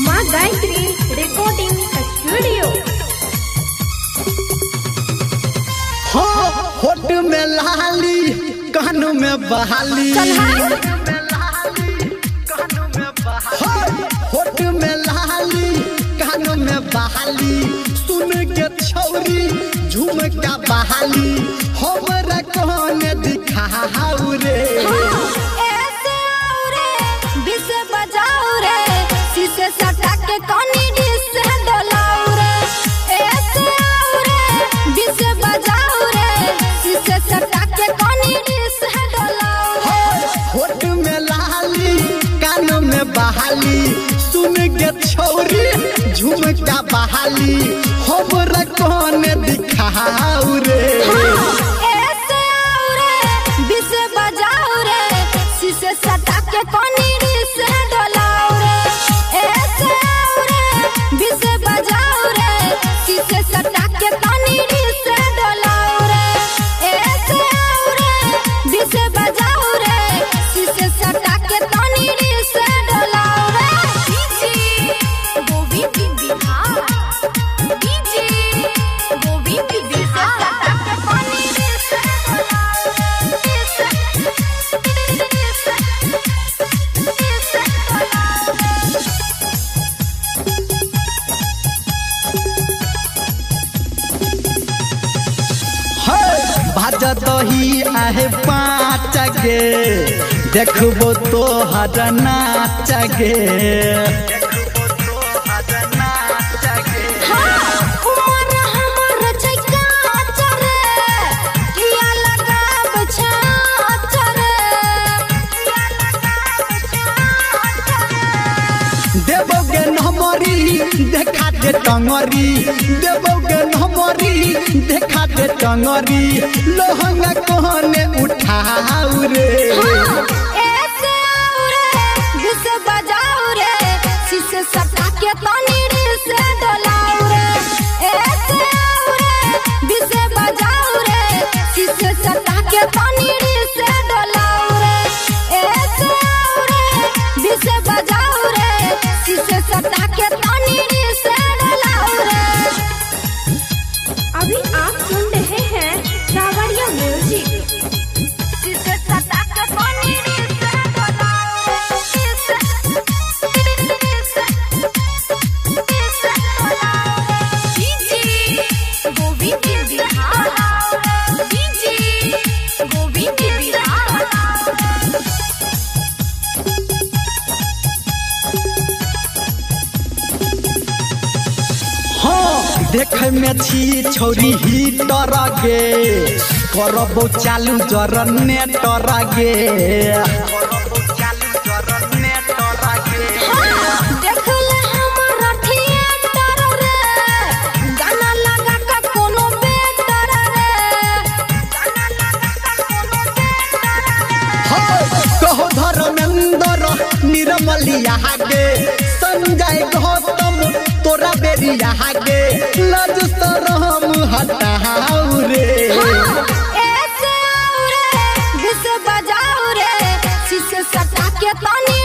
माँ Gayatri recording studio. हो होठ में लाली कानों में बहाली, होठ में लाली कानों में बहाली, सुन के छौरी झुमका बहाली हमरा कौन दिखाऊ रे। ऐसे आओ रे बिस बजाओ रे शीशे सटा के कोनी डिस डोलाओ रे। ऐसे आओ रे बिस बजाओ रे शीशे सटा के कोनी डिस डोलाओ रे। होठ में लाली कानों में बहाली, सुन के छौरी झुमका बहाली हमरा कौन दिखाऊ रे। ऐसे आओ रे बिस बजाओ रे शीशे सटा के कोनी डिस डोलाओ रे। ऐसे आओ रे बिस बजाओ रे शीशे सटा के कोनी डिस डोलाओ रे। ऐसे आओ रे बिस बजाओ रे शीशे सटा के कोनी डिस डोलाओ रे। डीजे गोविंद बिहार, डीजे गोविंद बिहार सटा के कोनी डिस डोलाओ रे। भाज दही आहे पाँच गे देखबो तो हर नाच गे। उमर हमर छै काच रे किया लगाब छाछ रे। देवोगे नमरी देखा दे टंगरी, देवोगे नमरी देखा दे टंगरी लोहंगा कोने उठाऊ रे। ऐसे आओ रे बिस बजाओ रे शीशे सटा के तनी डिस डोलाओ रे। ऐसे आओ रे बिस बजाओ रे शीशे सटा के तनी डिस डोलाओ रे। ऐसे आओ रे बिस बजाओ रे शीशे सटा के तनी डिस डोलाओ रे। अभी आप सुन रहे हैं सावरिया म्यूजिक। शीशे सटा के कोनी डिस डोलाओ रे। DJ Govind Bihar, DJ Govind Bihar. हाँ देख में छी छौरी ही डर गे करबो चालू जरने डर गे। देख ले हमारा थिएटर रे गाना लगा के कोनो बेटर रे। गाना लगा के कोनो बेटर रे। कहो धर्मेंद्र निर्मलिया गे संजय गौतम तोरा बेरिया गे लज शरम हटाऊ रे। ऐसे आओ रे बिस बजाओ रे शीशे सटा के तनी